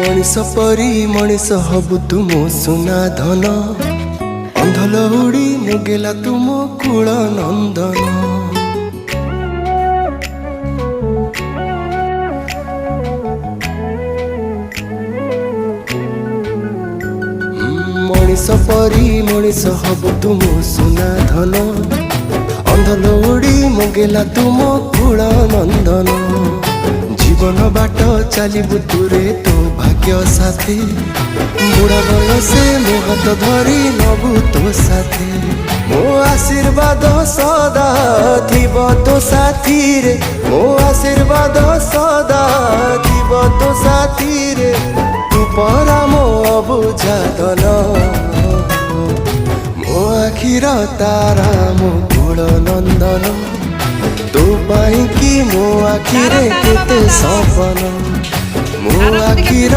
मनीष परी मनीष हबु तुम सुना धन अंधल उड़ी मुगेला तुम कूल नंदन। मनीष परी मनीष हबु तुम सुना धन अंधल उड़ी मुगेला तुम कूल नंदन। जीवन बाट चलबु तुरे तो भाग्य साथी बुढ़ा बयसे मो हाथ धरी नबु तो साथी। मो आशीर्वाद सदा थिब तो साथी रे मो आशीर्वाद सदा थिब तो साथी रे तू परा मो अबुझा धन मो आखिर तारा मो कूल नंदन। तू पाई कि मो आखिरे केते सपन मो आखिर